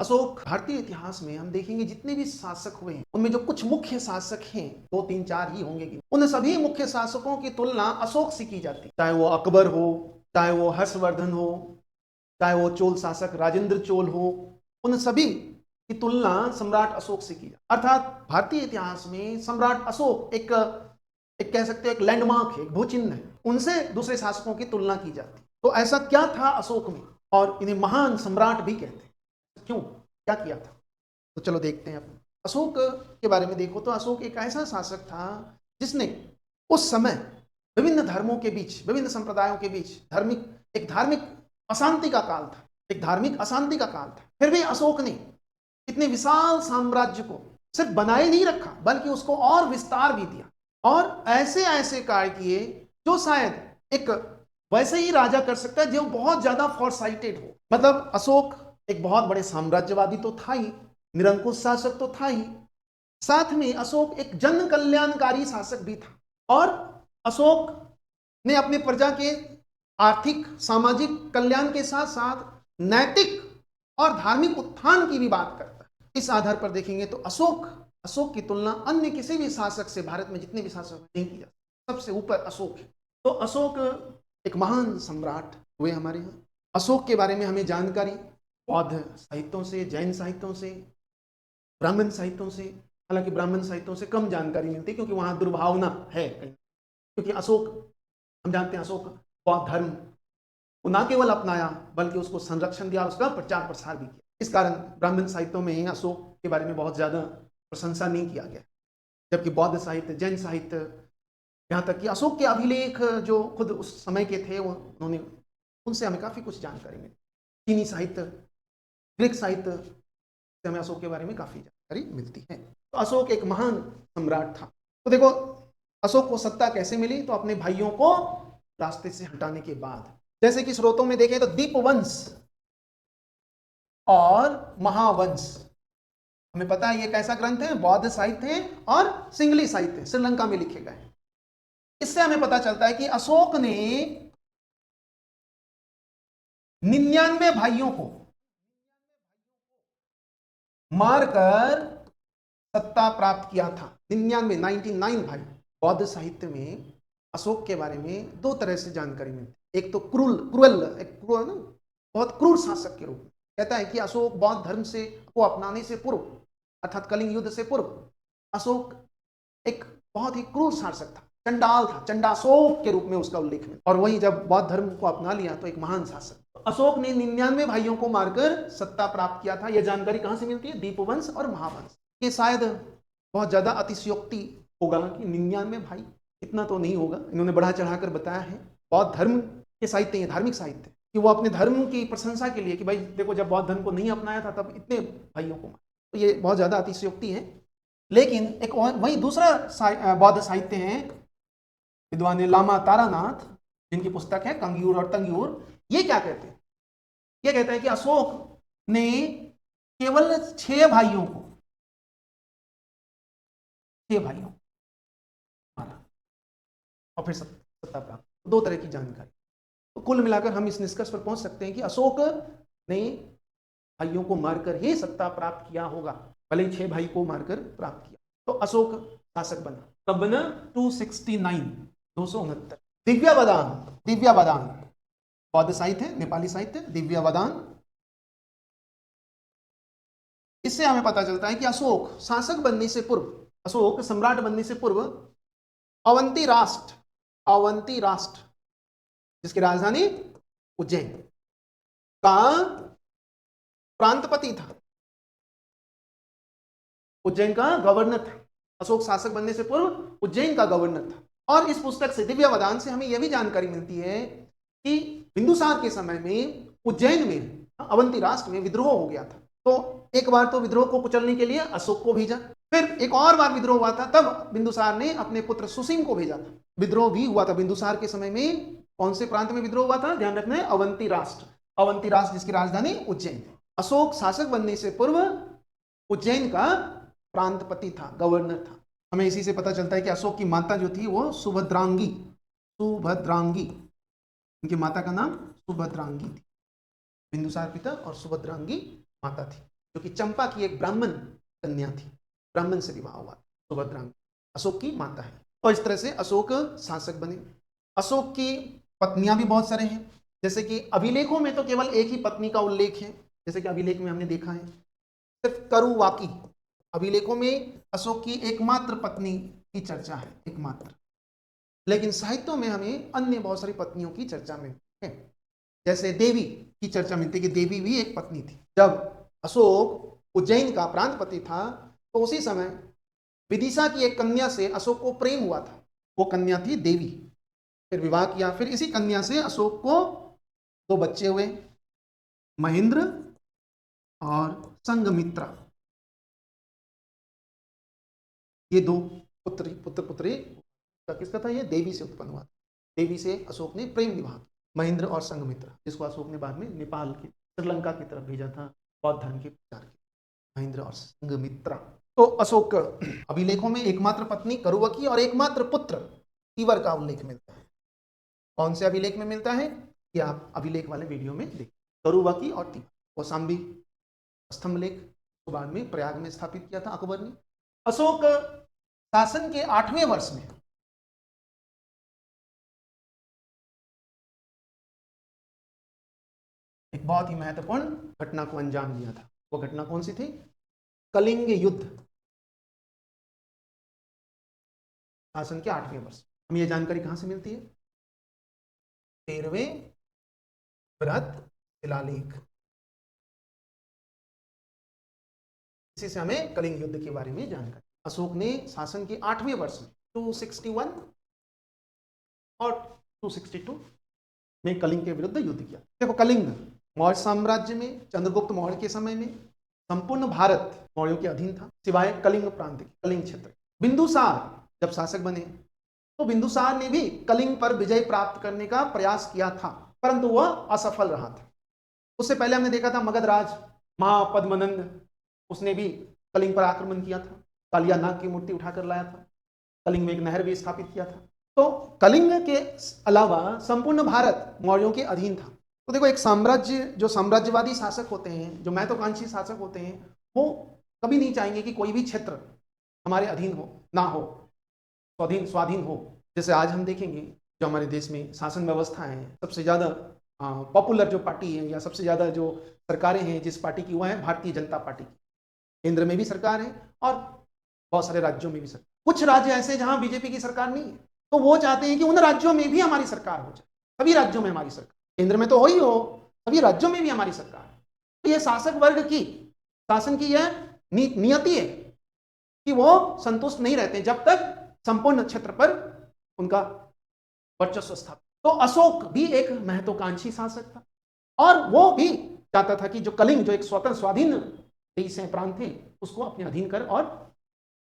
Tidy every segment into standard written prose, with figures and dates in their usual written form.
अशोक भारतीय इतिहास में हम देखेंगे जितने भी शासक हुए हैं उनमें जो कुछ मुख्य शासक हैं, 2 3 4 ही होंगे, उन सभी मुख्य शासकों की तुलना अशोक से की जाती है। चाहे वो अकबर हो, चाहे वो हर्षवर्धन हो, चाहे वो चोल शासक राजेंद्र चोल हो, उन सभी की तुलना सम्राट अशोक से की जाती है। अर्थात भारतीय इतिहास में सम्राट अशोक एक कह सकते हैं एक लैंडमार्क है, एक भूचिन्ह है, उनसे दूसरे शासकों की तुलना की जाती है। तो ऐसा क्या था अशोक में, और इन्हें महान सम्राट भी कहते हैं। क्यों, क्या किया था, तो चलो देखते हैं। अशोक के बारे में देखो तो अशोक एक ऐसा शासक था जिसने उस समय विभिन्न धर्मों के बीच, विभिन्न संप्रदायों के बीच धार्मिक अशांति का काल था, एक धार्मिक अशांति का काल था। फिर भी अशोक ने इतने विशाल साम्राज्य को सिर्फ बनाए नहीं रखा, बल्कि उसको और विस्तार भी दिया, और ऐसे ऐसे कार्य किए जो शायद एक वैसे ही राजा कर सकता है जो बहुत ज्यादा फॉरसाइटेड हो। मतलब अशोक एक बहुत बड़े साम्राज्यवादी तो था ही, निरंकुश शासक तो था ही, साथ में अशोक एक जन कल्याणकारी शासक भी था। और अशोक ने अपने प्रजा के आर्थिक सामाजिक कल्याण के साथ साथ नैतिक और धार्मिक उत्थान की भी बात करता है। इस आधार पर देखेंगे तो अशोक की तुलना अन्य किसी भी शासक से भारत में जितने भी शासक नहीं की जाती, सबसे ऊपर अशोक है। तो अशोक एक महान सम्राट हुए हमारे यहाँ। अशोक के बारे में हमें जानकारी बौद्ध साहित्यों से, जैन साहित्यों से, ब्राह्मण साहित्यों से, हालांकि ब्राह्मण साहित्यों से कम जानकारी मिलती है क्योंकि वहां दुर्भावना है। क्योंकि अशोक, हम जानते हैं अशोक बौद्ध धर्म को न केवल अपनाया बल्कि उसको संरक्षण दिया, उसका प्रचार प्रसार भी किया। इस कारण ब्राह्मण साहित्यों में अशोक के बारे में बहुत ज्यादा प्रशंसा नहीं किया गया, जबकि बौद्ध साहित्य, जैन साहित्य, यहाँ तक कि अशोक के अभिलेख जो खुद उस समय के थे उन्होंने, उनसे हमें काफी कुछ जानकारी मिली। चीनी साहित्य, ग्रीक साहित्य से हमें अशोक के बारे में काफी जानकारी मिलती है। तो अशोक एक महान सम्राट था। तो देखो अशोक को सत्ता कैसे मिली, तो अपने भाइयों को रास्ते से हटाने के बाद। जैसे कि स्रोतों में देखें तो दीपवंश और महावंश, हमें पता है ये कैसा ग्रंथ है, बौद्ध साहित्य है और सिंगली साहित्य, श्रीलंका में लिखे गए। इससे हमें पता चलता है कि अशोक ने 99 भाइयों को मारकर सत्ता प्राप्त किया था। 99 भाई। बौद्ध साहित्य में अशोक के बारे में 2 तरह से जानकारी मिलती है। एक तो क्रूर ना, बहुत क्रूर शासक के रूप में कहता है कि अशोक बौद्ध धर्म से को अपनाने से पूर्व, अर्थात कलिंग युद्ध से पूर्व, अशोक एक बहुत ही क्रूर शासक था, चंडाल था, चंडाशोक के रूप में उसका उल्लेख है। और वहीं जब बौद्ध धर्म को अपना लिया तो एक महान शासक। तो अशोक ने 99 भाइयों को मारकर सत्ता प्राप्त किया था। यह जानकारी कहां से मिलती है, दीपवंश और महावंश। ये शायद बहुत ज्यादा अतिशयोक्ति होगा कि 99 भाई, इतना तो नहीं होगा, इन्होंने बढ़ा चढ़ाकर बताया है। बौद्ध धर्म के साहित्य, धार्मिक साहित्य, कि वो अपने धर्म की प्रशंसा के लिए कि भाई देखो जब बौद्ध धर्म को नहीं अपनाया था तब इतने भाइयों को मारा, तो ये बहुत ज्यादा अतिशयोक्ति है। लेकिन एक वही दूसरा बौद्ध साहित्य है, विद्वान लामा तारानाथ, जिनकी पुस्तक है कंग्यूर और तंग्यूर, ये क्या कहते हैं, ये कहते हैं कि अशोक ने केवल 6 भाइयों को मारा और फिर सत्ता प्राप्त। 2 तरह की जानकारी। तो कुल मिलाकर हम इस निष्कर्ष पर पहुंच सकते हैं कि अशोक ने भाइयों को मारकर ही सत्ता प्राप्त किया होगा, भले ही 6 भाई को मारकर प्राप्त किया। तो अशोक शासक बना, कब बना, 269। दिव्यावदान बौद्ध साहित्य है, नेपाली साहित्य, दिव्यावदान। इससे हमें पता चलता है कि अशोक शासक बनने से पूर्व, अशोक सम्राट बनने से पूर्व अवंती राष्ट्र जिसकी राजधानी उज्जैन का प्रांतपति था, उज्जैन का गवर्नर था। अशोक शासक बनने से पूर्व उज्जैन का गवर्नर था। और इस पुस्तक से, दिव्यावदान से, हमें यह भी जानकारी मिलती है कि बिंदुसार के समय में उज्जैन में, अवंती राष्ट्र में विद्रोह हो गया था। तो एक बार तो विद्रोह को कुचलने के लिए अशोक को भेजा, फिर एक और बार विद्रोह हुआ था, तब बिंदुसार ने अपने पुत्र सुसीम को भेजा था। विद्रोह भी हुआ था बिंदुसार के समय में। कौन से प्रांत में विद्रोह हुआ था, ध्यान रखना है, अवंती राष्ट्र जिसकी राजधानी उज्जैन। अशोक शासक बनने से पूर्व उज्जैन का प्रांतपति था, गवर्नर था। हमें इसी से पता चलता है कि अशोक की माता जो थी वो सुभद्रांगी, उनकी माता का नाम सुभद्रांगी थी। बिंदुसार पिता और सुभद्रांगी माता थी। जो कि चंपा की एक ब्राह्मण कन्या थी, ब्राह्मण से विवाह हुआ, सुभद्रा अशोक की माता है। और इस तरह से अशोक शासक बने। अशोक की पत्नियां भी बहुत सारे हैं, जैसे कि अभिलेखों में तो केवल एक ही पत्नी का उल्लेख है, जैसे कि अभिलेख में हमने देखा है सिर्फ करुवाकी, अभिलेखों में अशोक की एकमात्र पत्नी की चर्चा है, एकमात्र। लेकिन साहित्यों में हमें अन्य बहुत सारी पत्नियों की चर्चा मिलती है, जैसे देवी की चर्चा मिलती है कि देवी भी एक पत्नी थी। जब अशोक उज्जैन का प्रांतपति था तो उसी समय विदिशा की एक कन्या से अशोक को प्रेम हुआ था, वो कन्या थी देवी। फिर विवाह किया, फिर इसी कन्या से अशोक को दो बच्चे हुए, महेंद्र और संघमित्रा। ये दो पुत्र पुत्री किसका था? ये देवी से उत्पन्न हुआ। देवी से अशोक ने प्रेम विवाह किया, महेंद्र और संघमित्रा, जिसको अशोक ने बाद में नेपाल की श्रीलंका की तरफ भेजा था बौद्ध धर्म के प्रचार के। महेंद्र और संघमित्रा। तो अशोक अभिलेखों में एकमात्र पत्नी करुवकी और एकमात्र पुत्र तीवर का उल्लेख मिलता है। कौन से अभिलेख में मिलता है कि आप अभिलेख वाले वीडियो में देखें। करुवकी और तीवर, कौशाम्बी स्तंभ लेख को बाद में प्रयाग में स्थापित किया था अकबर ने। अशोक शासन के 8वें वर्ष में एक बहुत ही महत्वपूर्ण घटना को अंजाम दिया था। वो घटना कौन सी थी? कलिंग युद्ध। शासन के 8वें वर्ष। हमें यह जानकारी कहां से मिलती है? 13वें बृहत शिलालेख, इसी से हमें कलिंग युद्ध के बारे में जानकारी। अशोक ने शासन के 8वें वर्ष में 261 और 262 में कलिंग के विरुद्ध युद्ध किया। देखो, कलिंग मौर्य साम्राज्य में चंद्रगुप्त मौर्य के समय में संपूर्ण भारत मौर्यों के अधीन था, सिवाय कलिंग प्रांत, कलिंग क्षेत्र। बिंदुसार जब शासक बने तो बिंदुसार ने भी कलिंग पर विजय प्राप्त करने का प्रयास किया था, परंतु वह असफल रहा था। उससे पहले हमने देखा था मगधराज महापद्मनंद, उसने भी कलिंग पर आक्रमण किया था, कालिया नाग की मूर्ति उठाकर लाया था, कलिंग में एक नहर भी स्थापित किया था। तो कलिंग के अलावा संपूर्ण भारत मौर्यों के अधीन था। तो देखो, एक साम्राज्य, जो साम्राज्यवादी शासक होते हैं, जो महत्वाकांक्षी शासक होते हैं, वो कभी नहीं चाहेंगे कि कोई भी क्षेत्र हमारे अधीन हो, ना हो, स्वाधीन हो। जैसे आज हम देखेंगे जो हमारे देश में शासन व्यवस्था है, सबसे ज्यादा पॉपुलर जो पार्टी है या सबसे ज्यादा जो सरकारें हैं जिस पार्टी की, वह है भारतीय जनता पार्टी। केंद्र में भी सरकार है और बहुत सारे राज्यों में भी सरकार। कुछ राज्य ऐसे जहां बीजेपी की सरकार नहीं है, तो वो चाहते हैं कि उन राज्यों में भी हमारी सरकार हो जाए, सभी राज्यों में हमारी सरकार, केंद्र में तो हो ही हो, सभी राज्यों में भी हमारी सरकार। तो ये शासक वर्ग की, शासन की यह नियति है कि वो संतुष्ट नहीं रहते जब तक संपूर्ण क्षेत्र पर उनका वर्चस्व स्थापित। तो अशोक भी एक महत्वाकांक्षी शासक था और वो भी चाहता था कि जो कलिंग, जो एक स्वतंत्र स्वाधीन देश है, प्रांत थे, उसको अपने अधीन कर और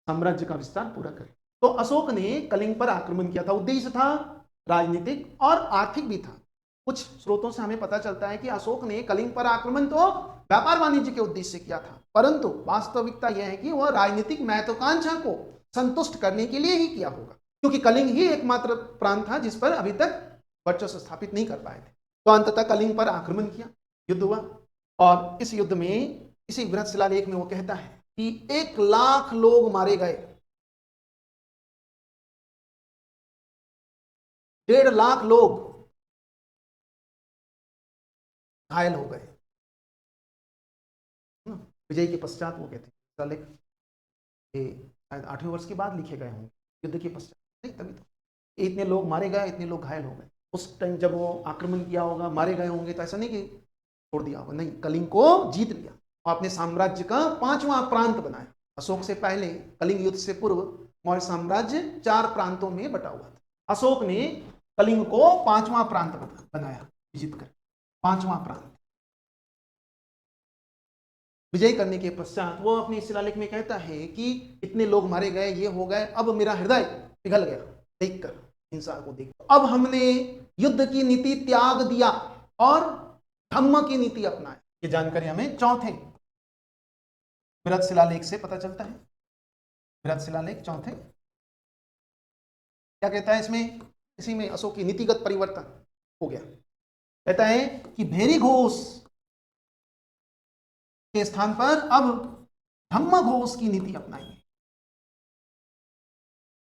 साम्राज्य का विस्तार पूरा करे। तो अशोक ने कलिंग पर आक्रमण किया था। उद्देश्य था राजनीतिक और आर्थिक भी था। कुछ स्रोतों से हमें पता चलता है कि अशोक ने कलिंग पर आक्रमण तो व्यापार वाणिज्य के उद्देश्य से किया था, परंतु वास्तविकता यह है कि वह राजनीतिक महत्वाकांक्षा को संतुष्ट करने के लिए ही किया होगा, क्योंकि कलिंग ही एकमात्र प्रांत था जिस पर अभी तक वर्चस्व स्थापित नहीं कर पाए थे। तो अंततः कलिंग पर आक्रमण किया, युद्ध हुआ, और इस युद्ध में, इसी बृहत शिलालेख में वो कहता है कि 1 लाख लोग मारे गए, 1.5 लाख लोग घायल हो गए। विजय के पश्चात वो कहते हैं, शिलालेख 8वें वर्ष के बाद लिखे गए होंगे, युद्ध के पश्चात नहीं, तभी तो इतने लोग मारे गए, इतने लोग घायल हो गए। उस टाइम जब वो आक्रमण किया होगा, मारे गए होंगे, तो ऐसा नहीं कि छोड़ दिया होगा, नहीं, कलिंग को जीत लिया और अपने साम्राज्य का 5वां प्रांत बनाया। अशोक से पहले, कलिंग युद्ध से पूर्व, मौर्य साम्राज्य 4 प्रांतों में बटा हुआ था। अशोक ने कलिंग को 5वां प्रांत बनाया, जीत कर 5वां प्रांत। विजय करने के पश्चात वो अपने शिलालेख में कहता है कि इतने लोग मारे गए, ये हो गए, अब मेरा हृदय पिघल गया देखकर, हिंसा को देख। अब हमने युद्ध की नीति त्याग दिया और धम्म की नीति अपनाई। ये जानकारी हमें 4थे बृहत शिलालेख से पता चलता है। बृहत शिलालेख 4थे क्या कहता है इसमें? इसी में अशोक की नीतिगत परिवर्तन हो गया। कहता है कि भेरी घोष के स्थान पर अब धम्मघोष की नीति अपनाएंगे।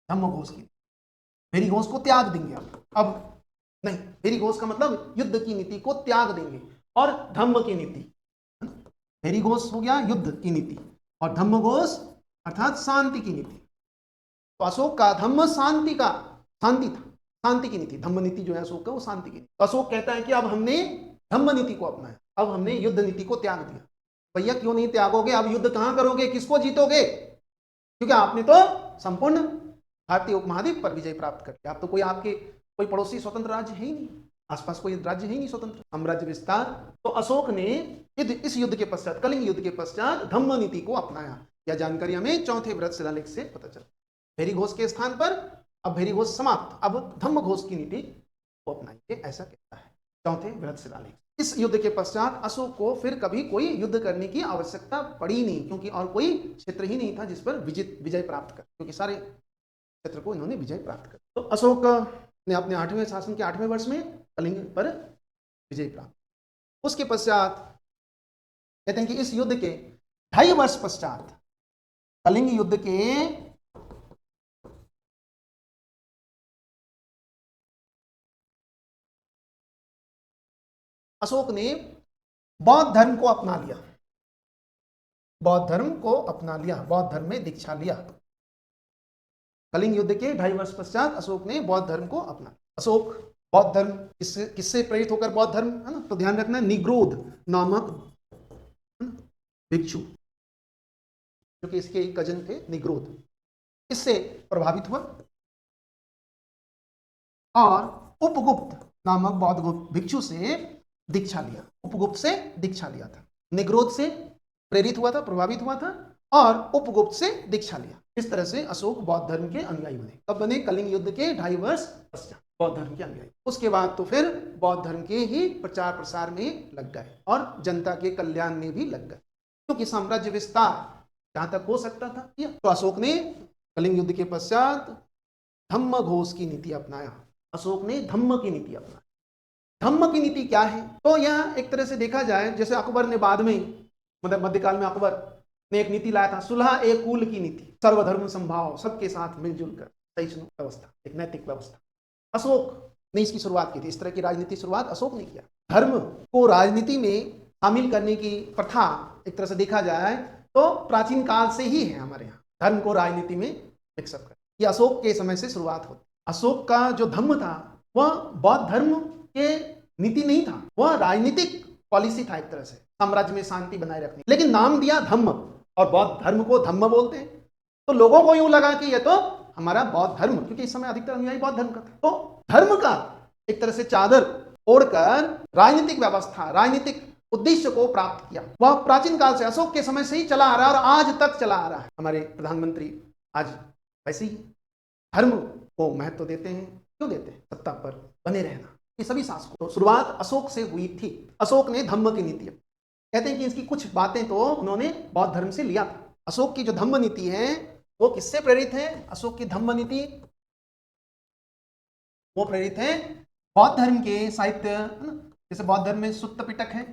धम्मघोष की, भेरी घोष को त्याग देंगे अब नहीं, भेरी घोष का मतलब युद्ध की नीति को त्याग देंगे और धम्म की नीति, भेरी घोष हो गया युद्ध की नीति और धम्म घोष अर्थात शांति की नीति। तो अशोक का धम्म शांति का, शांति था, शांति की नीति, धम्म नीति जो है अशोक का वो शांति की नीति। तो अशोक कहता है कि अब हमने धम्म नीति को अपनाया, अब हमने युद्ध नीति को त्याग दिया। भैया क्यों नहीं त्यागोगे, अब युद्ध कहां करोगे, किसको जीतोगे, क्योंकि आपने तो संपूर्ण भारतीय उपमहाद्वीप पर विजय प्राप्त कर लिया। अब तो कोई आपके कोई पड़ोसी स्वतंत्र राज्य है ही नहीं, आसपास कोई राज्य है ही नहीं स्वतंत्र, साम्राज्य विस्तार। तो अशोक ने इस युद्ध के पश्चात, कलिंग युद्ध के पश्चात धम्म नीति को अपनाया। यह जानकारी हमें चौथे वृहत शिलालेख से पता चला। भेरी घोष के स्थान पर अब भेरी घोष समाप्त, अब धम्म घोष की नीति को अपनाएंगे, ऐसा कहता है चौथे वृहत शिलालेख। इस युद्ध के पश्चात अशोक को फिर कभी कोई युद्ध करने की आवश्यकता पड़ी नहीं, क्योंकि और कोई क्षेत्र ही नहीं था जिस पर विजय प्राप्त कर, क्योंकि सारे क्षेत्र को इन्होंने विजय प्राप्त कर। तो अशोक ने अपने 8वें शासन के 8वें वर्ष में कलिंग पर विजय प्राप्त। उसके पश्चात कहते हैं कि इस युद्ध के 2.5 वर्ष पश्चात, कलिंग युद्ध के अशोक ने बौद्ध धर्म को अपना लिया, बौद्ध धर्म को अपना लिया, बौद्ध धर्म में दीक्षा लिया। कलिंग युद्ध के 2.5 वर्ष पश्चात अशोक ने बौद्ध धर्म को अपना। अशोक बौद्ध धर्म किससे प्रेरित होकर बौद्ध धर्म, है ना, तो ध्यान रखना, निग्रोध नामक भिक्षु जो कि इसके कजन थे निग्रोध, इससे प्रभावित हुआ और उपगुप्त नामक बौद्ध भिक्षु से दीक्षा लिया, उपगुप्त से दीक्षा लिया था। निग्रोध से प्रेरित हुआ था, प्रभावित हुआ था और उपगुप्त से दीक्षा लिया। इस तरह से अशोक बौद्ध धर्म के अनुयायी बने। कब बने, कलिंग युद्ध के 2.5 वर्ष पश्चात बौद्ध धर्म के अनुयायी। उसके बाद तो फिर बौद्ध धर्म के ही प्रचार प्रसार में लग गए और जनता के कल्याण में भी लग गए, क्योंकि साम्राज्य विस्तार जहां तक हो सकता था किया। तो अशोक ने कलिंग युद्ध के पश्चात धम्म घोष की नीति अपनाया। अशोक ने धम्म की नीति अपनाई। धम्म की नीति क्या है, तो यह एक तरह से देखा जाए जैसे अकबर ने बाद में, मतलब मध्यकाल में अकबर ने एक नीति लाया था, सुलह एक कुल की नीति, सर्वधर्म संभाव, सबके साथ मिलजुल कर सहिष्णु व्यवस्था, एक नैतिक व्यवस्था। अशोक ने इसकी शुरुआत की थी, इस तरह की राजनीति शुरुआत अशोक ने किया। धर्म को राजनीति में शामिल करने की प्रथा एक तरह से देखा जाए तो प्राचीन काल से ही है हमारे यहाँ, धर्म को राजनीति में मिक्सअप कर, ये अशोक के समय से शुरुआत होती। अशोक का जो धम्म था वह बौद्ध धर्म के नीति नहीं था, वह राजनीतिक पॉलिसी था, एक तरह से साम्राज्य में शांति बनाए रखने, लेकिन नाम दिया धम्म और बौद्ध धर्म को धम्म बोलते हैं। तो लोगों को यूं लगा कि यह तो हमारा बौद्ध धर्म, क्योंकि इस समय अधिकतर अनुयायी बौद्ध धर्म का था, तो धर्म का एक तरह से चादर ओढ़कर राजनीतिक व्यवस्था, राजनीतिक उद्देश्य को प्राप्त किया। वह प्राचीन काल से, अशोक के समय से ही चला आ रहा है और आज तक चला आ रहा है। हमारे प्रधानमंत्री आज वैसे ही धर्म को महत्व देते हैं। क्यों देते हैं, सत्ता पर बने रहना, ये सभी शासकों। तो शुरुआत अशोक से हुई थी। अशोक ने धम्म की नीति, कहते हैं कि इसकी कुछ बातें तो उन्होंने बौद्ध धर्म से लिया था। अशोक की जो धम्म नीति है वो किससे प्रेरित है, अशोक की धम्म नीति वो प्रेरित है बौद्ध धर्म के साहित्य, जैसे बौद्ध धर्म में सुत्त पिटक है,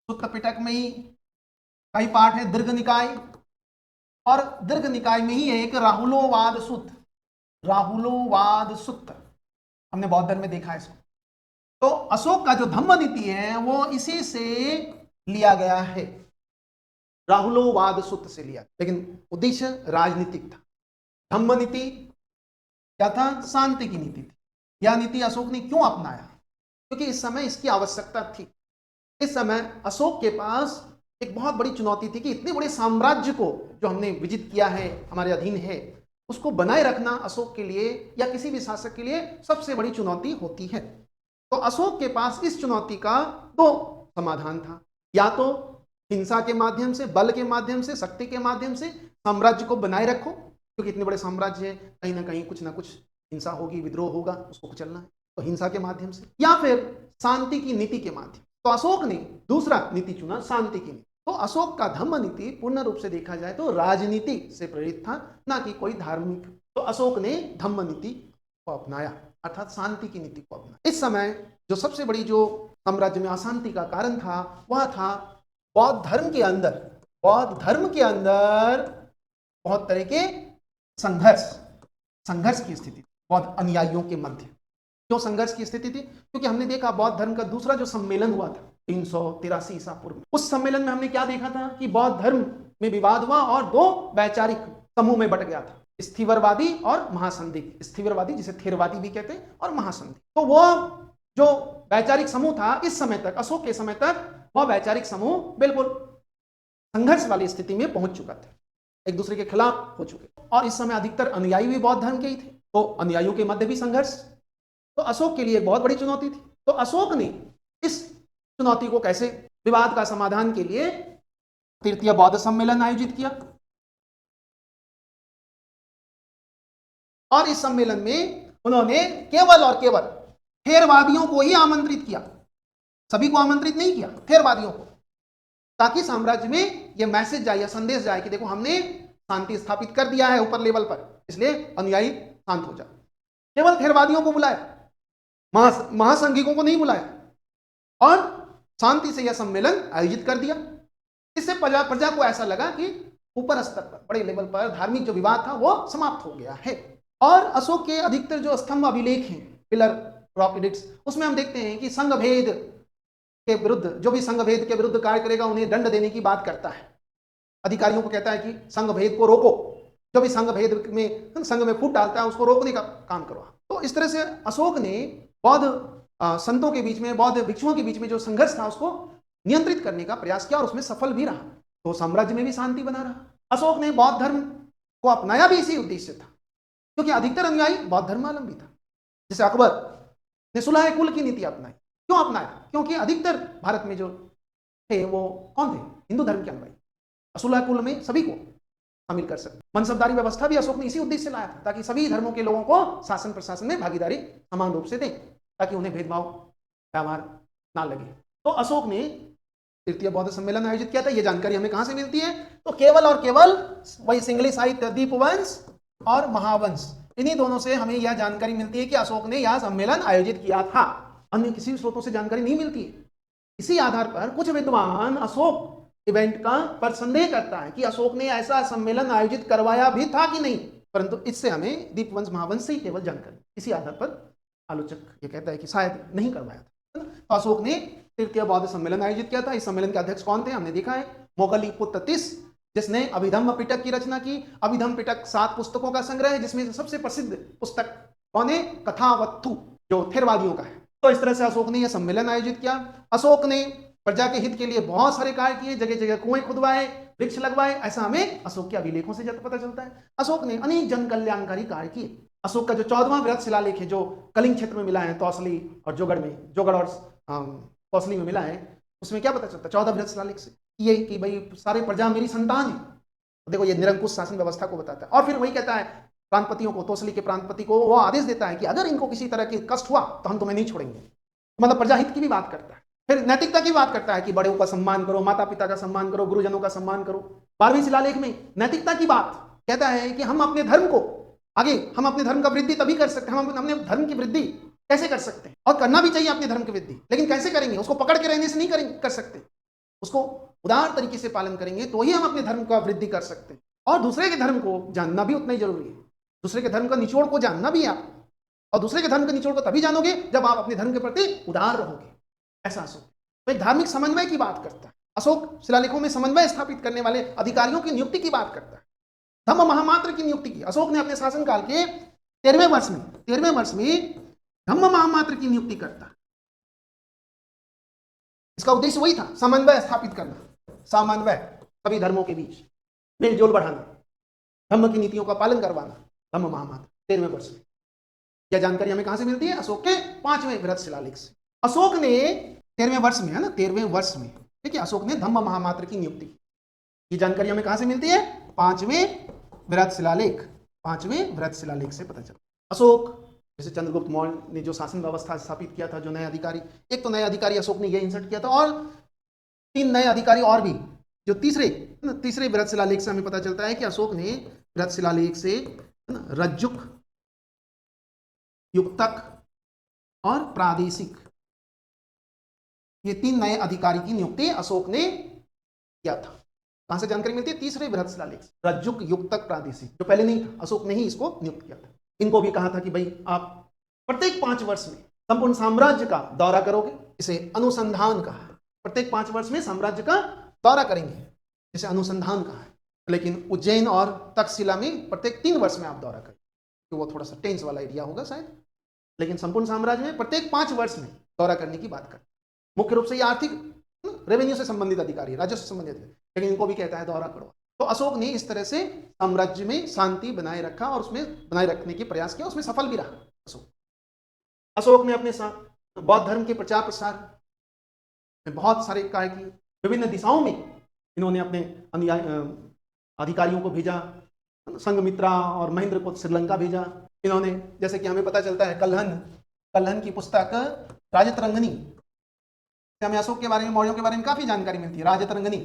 सुत्त पिटक में ही कई पाठ है, दीर्घ निकाय, और दीर्घ निकाय में ही है एक राहुलोवाद सूत्र, राहुलोवाद सूत्र हमने बौद्ध धर्म में देखा है इसको। तो अशोक का जो धम्म नीति है वो इसी से लिया गया है, राहुलोवाद सूत्र से लिया, लेकिन उद्देश्य राजनीतिक था। धम्म नीति क्या था, शांति की नीति थी। यह नीति अशोक ने क्यों अपनाया, क्योंकि इस समय इसकी आवश्यकता थी। इस समय अशोक के पास एक बहुत बड़ी चुनौती थी कि इतने बड़े साम्राज्य को जो हमने विजित किया है, हमारे अधीन है, उसको बनाए रखना अशोक के लिए या किसी भी शासक के लिए सबसे बड़ी चुनौती होती है। तो अशोक के पास इस चुनौती का दो समाधान था, या तो हिंसा के माध्यम से, बल के माध्यम से, शक्ति के माध्यम से साम्राज्य को बनाए रखो, क्योंकि इतने बड़े साम्राज्य है, कहीं ना कहीं कुछ ना कुछ हिंसा होगी, विद्रोह होगा, उसको कुचलना है, तो हिंसा के माध्यम से, या फिर शांति की नीति के माध्यम। तो अशोक ने दूसरा नीति चुना, शांति की नीति। तो अशोक का धम्म नीति पूर्ण रूप से देखा जाए तो राजनीति से प्रेरित था, ना कि कोई धार्मिक। तो अशोक ने धम्म नीति को अपनाया, अर्थात शांति की नीति को अपनाया। इस समय जो सबसे बड़ी जो साम्राज्य में अशांति का कारण था वह था बौद्ध धर्म के अंदर बहुत तरह के संघर्ष की स्थिति बौद्ध अनुयायियों के मध्य। क्यों संघर्ष की स्थिति थी? क्योंकि हमने देखा बौद्ध धर्म का दूसरा जो सम्मेलन हुआ था 383 ईसा पूर्व में, उस सम्मेलन में हमने क्या देखा था कि बौद्ध धर्म में विवाद हुआ और दो वैचारिक समूह में बट गया था, स्थिवरवादी और महासंदिग्ध। स्थिवरवादी जिसे थेरवादी भी कहते हैं और महासंदिग्ध। तो वो जो वैचारिक समूह था इस समय तक, अशोक के समय तक, वह वैचारिक समूह बिल्कुल संघर्ष वाली स्थिति में पहुंच चुका था, एक दूसरे के खिलाफ हो चुके। और इस समय अधिकतर अनुयायी भी बौद्ध धर्म के ही थे, तो अनुयायियों के मध्य भी संघर्ष, तो अशोक के लिए एक बहुत बड़ी चुनौती थी। तो अशोक ने इस चुनौती को कैसे, विवाद का समाधान के लिए तृतीय बौद्ध सम्मेलन आयोजित किया। और इस सम्मेलन में उन्होंने केवल और केवल थेरवादियों को ही आमंत्रित किया, सभी को आमंत्रित नहीं किया, थेरवादियों को, ताकि साम्राज्य में यह मैसेज जाए या संदेश जाए कि देखो हमने शांति स्थापित कर दिया है ऊपर लेवल पर, इसलिए अनुयायी शांत हो जाए। केवल थेरवादियों को बुलाया, महासंघिकों को नहीं बुलाया, और शांति से यह सम्मेलन आयोजित कर दिया। इससे प्रजा को ऐसा लगा कि ऊपर स्तर पर, बड़े लेवल पर धार्मिक जो विवाद था वो समाप्त हो गया है। और अशोक के अधिकतर जो स्तंभ अभिलेख हैं, पिलर रॉक एडिक्ट्स, उसमें हम देखते हैं कि संघ भेद के विरुद्ध, जो भी संघ भेद के विरुद्ध कार्य करेगा उन्हें दंड देने की बात करता है। अधिकारियों को कहता है कि संघ भेद को रोको, जो भी संघ में फूट डालता है उसको रोकने का काम करो। तो इस तरह से अशोक ने बौद्ध संतों के बीच में, बौद्ध भिक्षुओं के बीच में जो संघर्ष था उसको नियंत्रित करने का प्रयास किया और उसमें सफल भी रहा, तो साम्राज्य में भी शांति बना रहा। अशोक ने बौद्ध धर्म को अपनाया भी इसी उद्देश्य था, क्योंकि अधिकतर अनुयायी बौद्ध धर्मावलंबी था। जैसे अकबर ने सुलह कुल की नीति अपनाई। क्यों अपनाया? क्योंकि अधिकतर भारत में जो थे वो कौन थे? हिंदू धर्म के अनुयायी। सुलह कुल में सभी को शामिल कर सकते। मनसबदारी व्यवस्था भी अशोक ने इसी उद्देश्य से लाया था, ताकि सभी धर्मों के लोगों को शासन प्रशासन में भागीदारी समान रूप से दें, ताकि उन्हें भेदभाव व्यवहार ना लगे। तो अशोक ने तृतीय बौद्ध सम्मेलन आयोजित किया था। यह जानकारी हमें कहां से मिलती है? तो केवल और केवल वही सिंगली साहित्य दीपवंश और महावंश, इन्हीं दोनों से हमें यह जानकारी मिलती है कि अशोक ने यह सम्मेलन आयोजित किया था। अन्य किसी स्रोतों से जानकारी नहीं मिलती है। इसी आधार पर कुछ विद्वान अशोक इवेंट का पर संदेह करता है कि अशोक ने ऐसा सम्मेलन आयोजित करवाया भी था कि नहीं, परंतु इससे हमें दीपवंश महावंश से ही केवल जानकारी, इसी आधार पर आलोचक ये कहता है कि शायद नहीं करवाया था। तो अशोक ने तृतीय बौद्ध सम्मेलन आयोजित किया था। इस सम्मेलन के अध्यक्ष कौन थे? हमने देखा है मोगलीपुत्र तीस, जिसने अभिधम्म पिटक की रचना की। अभिधम्म पिटक 7 पुस्तकों का संग्रह है, जिसमें सबसे प्रसिद्ध पुस्तक कौन है? कथावत्थु, जो थेरवादियों का है। तो इस तरह से अशोक ने यह सम्मेलन आयोजित किया। अशोक ने प्रजा के हित के लिए बहुत सारे कार्य किए, जगह जगह कुएं खुदवाए, वृक्ष लगवाए, ऐसा हमें अशोक के अभिलेखों से पता चलता है। अशोक ने अनेक जन कल्याणकारी कार्य किए। अशोक का जो 14वां वृहत शिलालेख है, जो कलिंग क्षेत्र में मिला है, तौसली और जोगड़ और कौसली में मिला है, उसमें क्या पता चलता है 14 वृहत शिलालेख से? ये कि भाई सारे प्रजा मेरी संतान है। देखो ये निरंकुश शासन व्यवस्था को बताता है। और फिर वही कहता है प्रांतपतियों को, तौसली के प्रांतपति को वो आदेश देता है कि अगर इनको किसी तरह की कष्ट हुआ तो हम तुम्हें नहीं छोड़ेंगे। मतलब प्रजा हित की भी बात करता है। फिर नैतिकता की बात करता है कि बड़ों का सम्मान करो, माता पिता का सम्मान करो, गुरुजनों का सम्मान करो। 12वें शिलालेख में नैतिकता की बात कहता है कि हम अपने धर्म को आगे, हम अपने धर्म का वृद्धि तभी कर सकते हैं, हम अपने धर्म की वृद्धि कैसे कर सकते हैं, और करना भी चाहिए अपने धर्म की वृद्धि, लेकिन कैसे करेंगे? उसको पकड़ के रहने से नहीं कर सकते, उसको उदार तरीके से पालन करेंगे तो ही हम अपने धर्म का वृद्धि कर सकते हैं। और दूसरे के धर्म को जानना भी उतना ही जरूरी है। दूसरे के धर्म का निचोड़ को जानना भी आप, और दूसरे के धर्म के निचोड़ को तभी जानोगे जब आप अपने धर्म के प्रति उदार रहोगे। ऐसा अशोक तो एक धार्मिक समन्वय की बात करता है। अशोक शिलालेखों में समन्वय स्थापित करने वाले अधिकारियों की नियुक्ति की बात करता है। धम्म महामात्र की नियुक्ति की अशोक ने अपने शासनकाल के 13वें वर्ष में धम्म महामात्र की नियुक्ति करता है। इसका उद्देश्य वही था, समन्वय स्थापित करना, समन्वय सभी धर्मों के बीच मेलजोल बढ़ाना, धम्म की नीतियों का पालन करवाना। धम्म महामात्र 13वें वर्ष में। यह जानकारी हमें कहां से मिलती है? अशोक के 5वें वृहत शिलालेख से। अशोक ने 13वें वर्ष में, है ना, 13वें वर्ष में, ठीक है, अशोक ने धम्म महामात्र की नियुक्ति की। ये जानकारी हमें कहां से मिलती है? 5वें वृहत शिलालेख, 5वें वृहत शिलालेख से पता चलता। अशोक जैसे चंद्रगुप्त मौर्य ने जो शासन व्यवस्था स्थापित किया था, जो नए अधिकारी, एक तो नए अधिकारी अशोक ने ये इंसर्ट किया था, और 3 नए अधिकारी और भी, जो तीसरे वृहत शिलालेख से हमें पता चलता है कि अशोक ने वृहत शिलालेख से रज्जुक, युक्तक और प्रादेशिक, ये 3 नए अधिकारी की नियुक्ति अशोक ने किया था। कहां से जानकारी मिलती है? तीसरे बृहत शिलालेख, रज्जुक युक्तक प्रादेशिक, जो पहले नहीं था, अशोक ने ही इसको नियुक्त किया था। इनको भी कहा था कि भाई आप प्रत्येक 5 वर्ष में संपूर्ण साम्राज्य का दौरा करोगे, इसे अनुसंधान कहा है। प्रत्येक 5 वर्ष में साम्राज्य का दौरा करेंगे, जिसे अनुसंधान कहा है। लेकिन उज्जैन और तक्षशिला में प्रत्येक 3 वर्ष में आप दौरा करें, तो वो थोड़ा सा टेंस वाला एरिया होगा शायद। लेकिन संपूर्ण साम्राज्य में प्रत्येक 5 वर्ष में दौरा करने की बात करते हैं। मुख्य रूप से ये आर्थिक रेवेन्यू से संबंधित अधिकारी, राजस्व से संबंधित, लेकिन इनको भी कहता है दौरा करो। तो अशोक ने इस तरह से साम्राज्य में शांति बनाए रखा और उसमें बनाए रखने की प्रयास किया, उसमें सफल भी रहा अशोक ने अपने साथ बौद्ध धर्म के प्रचार प्रसार में बहुत सारे कार्य किए। विभिन्न दिशाओं में इन्होंने अपने अधिकारियों को भेजा, संघमित्रा और महेंद्र को श्रीलंका भेजा इन्होंने। जैसे कि हमें पता चलता है कल्हन की पुस्तक राजतरंगिणी, हमें अशोक के बारे में, मौर्यों के बारे में काफी जानकारी मिलती है। राजतरंगिणी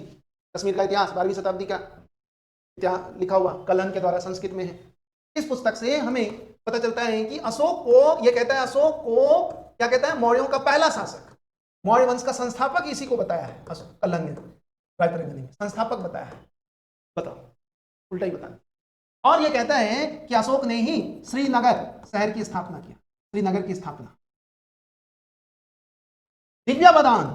कश्मीर का इतिहास, 12वीं शताब्दी का इतिहास लिखा हुआ कल्हन के द्वारा संस्कृत में है। इस पुस्तक से हमें पता चलता है कि अशोक को, यह कहता है अशोक को क्या कहता है, मौर्यों का पहला शासक, मौर्य वंश का संस्थापक इसी को बताया है। अशोक कल्हन ने राजतरंगिणी में संस्थापक बताया है। बताओ, उल्टा ही बताया। और यह कहता है कि अशोक ने ही श्रीनगर शहर की स्थापना किया, श्रीनगर की स्थापना। दिव्यावदान,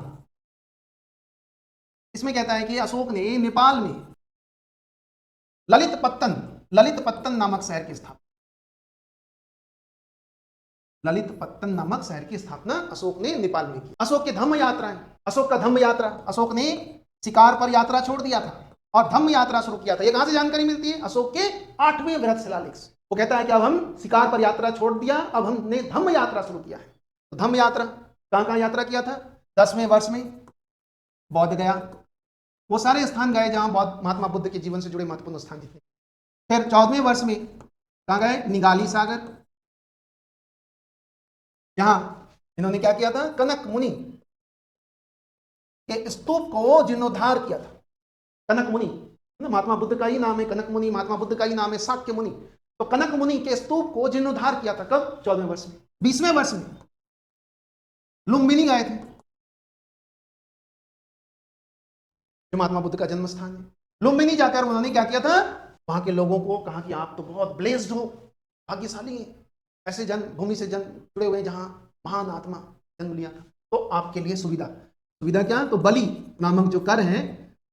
इसमें कहता है कि अशोक ने नेपाल में ललितपत्तन नामक शहर की स्थापना, ललितपत्तन नामक शहर की स्थापना अशोक ने नेपाल में की। अशोक की धम्म यात्राएं, अशोक का धम्म यात्रा, अशोक ने शिकार पर यात्रा छोड़ दिया था और धम्म यात्रा शुरू किया था। ये कहां से जानकारी मिलती है? अशोक के 8वें बृहत शिलालेख से। वो कहता है कि अब हम शिकार पर यात्रा छोड़ दिया, अब हमने धम्म यात्रा शुरू किया है। तो धम्म यात्रा कहां कहां यात्रा किया था? 10वें वर्ष में बौद्ध गया, वो सारे स्थान गए जहां महात्मा बुद्ध के जीवन से जुड़े महत्वपूर्ण स्थान थे। फिर 14वें वर्ष में कहां गए? निगाली सागर। यहां इन्होंने क्या किया था? कनक मुनि के स्तूप को जीर्णोद्धार किया था। कनक मुनि, महात्मा बुद्ध का ही नाम है कनक मुनि, महात्मा बुद्ध का ही नाम है शाक्य मुनि। तो कनक मुनि के स्तूप को जीर्णोद्धार किया था। कब? 14वें वर्ष में। 20वें वर्ष में लुम्बिनी गए थे, जो महात्मा बुद्ध का जन्म स्थान है। लुम्बिनी जाकर उन्होंने क्या किया था? वहां के लोगों को कहा कि आप तो बहुत ब्लेस्ड हो, भाग्यशाली हैं, ऐसे भूमि से जुड़े हुए जहां महान आत्मा जन्म लिया था, तो आपके लिए सुविधा क्या? तो बलि नामक जो कर है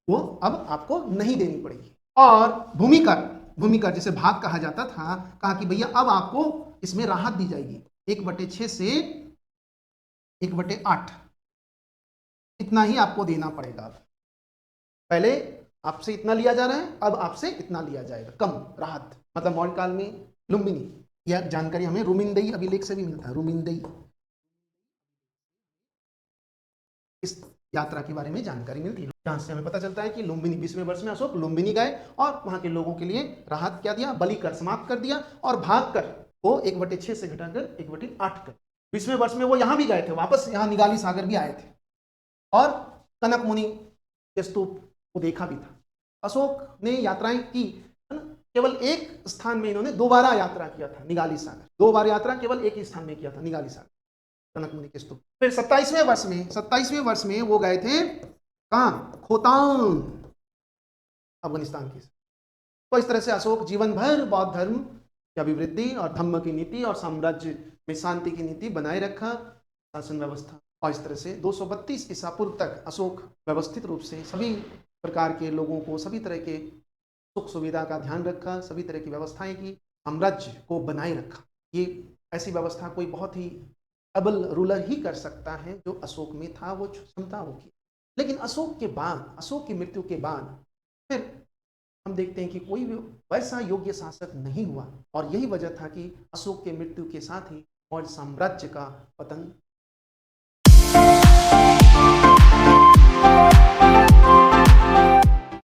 वो अब आपको नहीं देनी पड़ेगी। और भूमिकर जिसे भाग कहा जाता था, कहा कि भैया अब आपको इसमें राहत दी जाएगी, 1/6 से 1/8 इतना ही आपको देना पड़ेगा। पहले आपसे इतना लिया जा रहा है, अब आपसे इतना लिया जाएगा, कम राहत। मतलब मौर्य काल में लुम्बिनी, यह जानकारी हमें रुमिंदई अभिलेख से भी मिलता है। रुमिंदई इस यात्रा के बारे में जानकारी मिलती है, जहां से हमें पता चलता है कि लुम्बिनी 20वें वर्ष में अशोक लुम्बिनी गए और वहां के लोगों के लिए राहत क्या दिया? बलि कर समाप्त कर दिया और भागकर वो 1/6 से घटाकर 1/8 कर। 20वें वर्ष में वो यहां भी गए थे, वापस यहां निगाली सागर भी आए थे और कनक मुनि के स्तूप को देखा भी था। अशोक ने यात्राएं की, है ना? केवल एक स्थान में इन्होंने दोबारा यात्रा किया था, निगाली सागर। 2 बार यात्रा केवल एक ही स्थान में किया था, निगाली सागर, कनक मुनि के स्तूप। फिर 27वें वर्ष में वो गए थे कहां? खोतांग, अफगानिस्तान की। तो इस तरह से अशोक जीवन भर बौद्ध धर्म की अभिवृद्धि और धम्म की नीति और साम्राज्य में शांति की नीति बनाए रखा, शासन व्यवस्था। और इस तरह से 232 ईसा पूर्व तक अशोक व्यवस्थित रूप से सभी प्रकार के लोगों को, सभी तरह के सुख सुविधा का ध्यान रखा, सभी तरह की व्यवस्थाएं की, साम्राज्य को बनाए रखा। ये ऐसी व्यवस्था कोई बहुत ही अबल रूलर ही कर सकता है, जो अशोक में था, वो क्षमता होगी। लेकिन अशोक के बाद, अशोक की मृत्यु के बाद फिर हम देखते हैं कि कोई भी वैसा योग्य शासक नहीं हुआ। और यही वजह था कि अशोक के मृत्यु के साथ ही मौर्य साम्राज्य का पतन